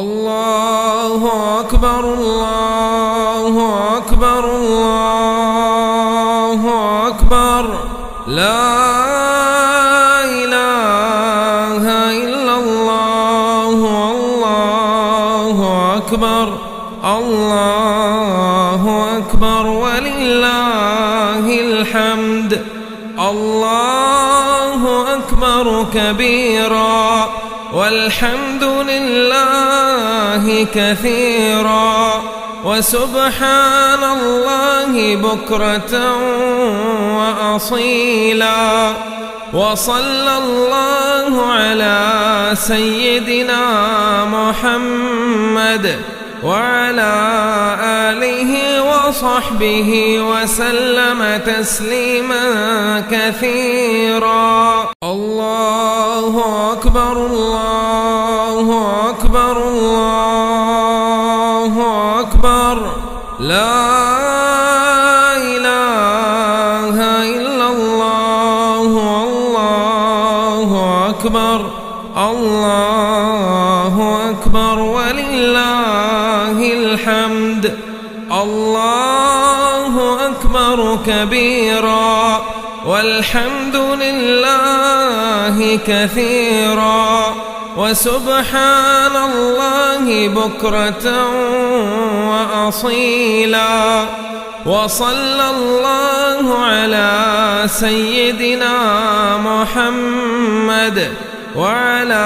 الله أكبر الله أكبر الله أكبر لا إله إلا الله الله أكبر الله أكبر ولله الحمد الله أكبر كبيرا والحمد لله كثيرا وسبحان الله بكرة وأصيلا وصلى الله على سيدنا محمد وعلى آله وصحبه وسلم تسليما كثيرا الله أكبر الله أكبر الله أكبر لا إله إلا الله الله أكبر الله أكبر ولله الحمد الله أكبر كبيرا والحمد لله كثيرا وسبحان الله بكرة وأصيلا وصلى الله على سيدنا محمد وعلى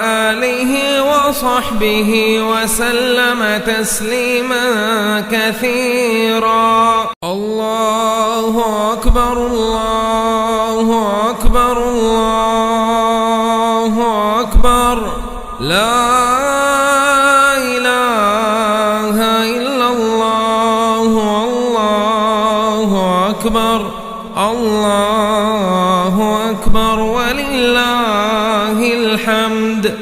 آله وصحبه وسلم تسليما كثيرا الله أكبر الله أكبر الله أكبر لا إله إلا الله الله أكبر الله أكبر ولله الحمد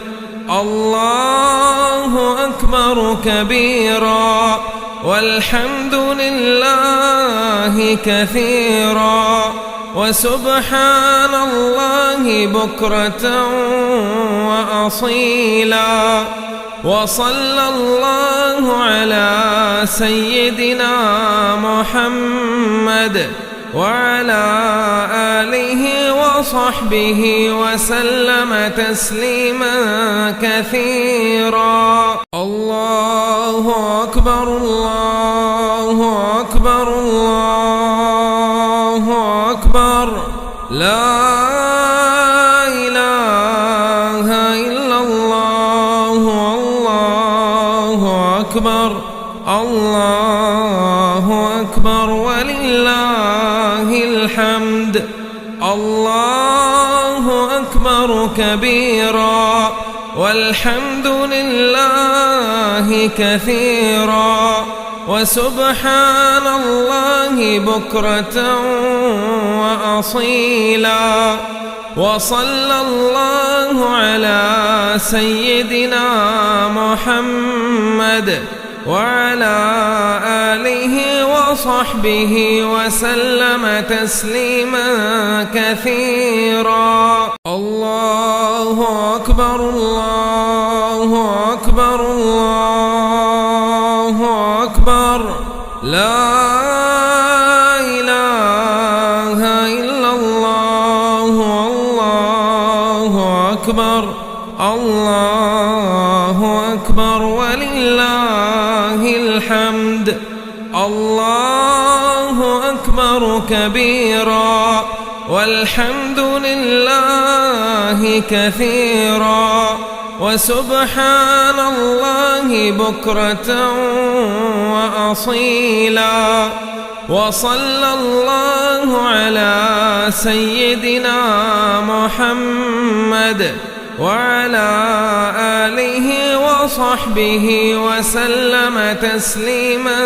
الله أكبر كبيرا والحمد لله كثيرا وسبحان الله بكرة وأصيلا وصلى الله على سيدنا محمد وعلى آله وصحبه وسلم تسليما كثيرا الله أكبر الله أكبر الله أكبر لا إله إلا الله الله أكبر الله أكبر ولله الحمد الله أكبر كبيرا والحمد لله كثيرا وسبحان الله بكرة وأصيلا وصلى الله على سيدنا محمد وعلى آله وصحبه وسلم تسليما كثيرا الله أكبر الله أكبر الله أكبر لا إله إلا الله الله أكبر الله أكبر ولله الحمد الله أكبر كبيرا والحمد لله كثيرا وسبحان الله بكرة وأصيلا وصلى الله على سيدنا محمد وعلى آله وصحبه وسلم تسليما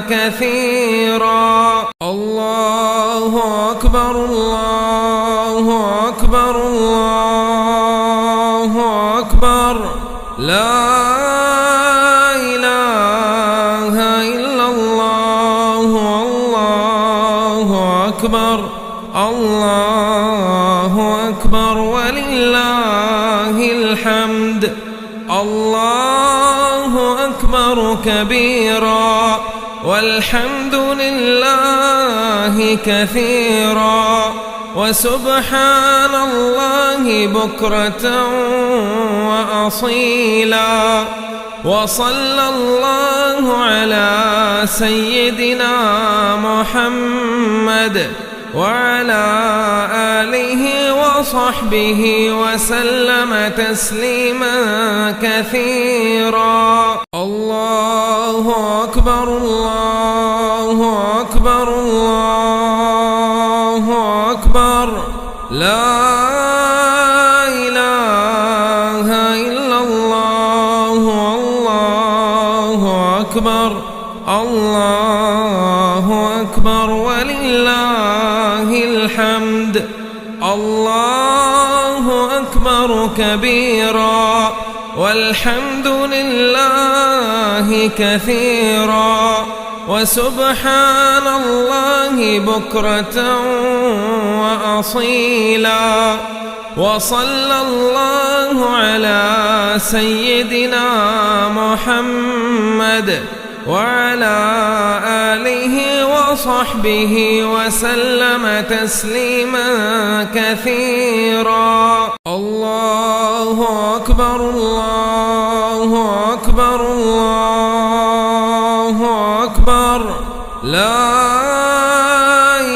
كثيرا الله أكبر الله أكبر الله أكبر لا إله إلا الله الله أكبر الله أكبر ولله الحمد الله كبيرا والحمد لله كثيرا وسبحان الله بكرة وأصيلا. وصلى الله على سيدنا محمد وعلى آله وصحبه وسلم تسليما كثيرا. الله أكبر الله أكبر الله أكبر لا إله إلا الله الله أكبر الله أكبر ولله الحمد. الله أكبر كبيرا والحمد لله كثيرا وسبحان الله بكرة وأصيلا. وصلى الله على سيدنا محمد وعلى آله وصحبه وسلم تسليما كثيرا. الله أكبر الله أكبر الله أكبر لا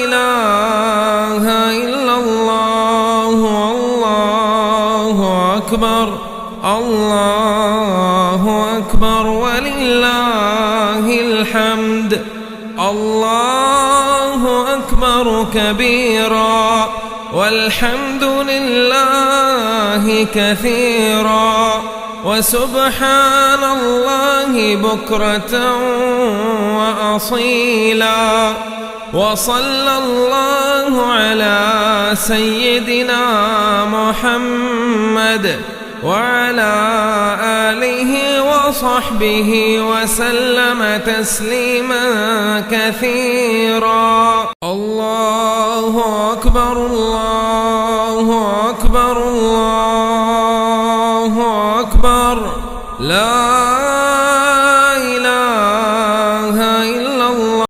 إله إلا الله الله أكبر الله أكبر ولله الحمد. الله أكبر كبيرا والحمد لله كثيرا وسبحان الله بكرة وأصيلا. وصلى الله على سيدنا محمد وعلى آله وصحبه وسلم تسليما كثيرا. الله أكبر الله أكبر الله أكبر لا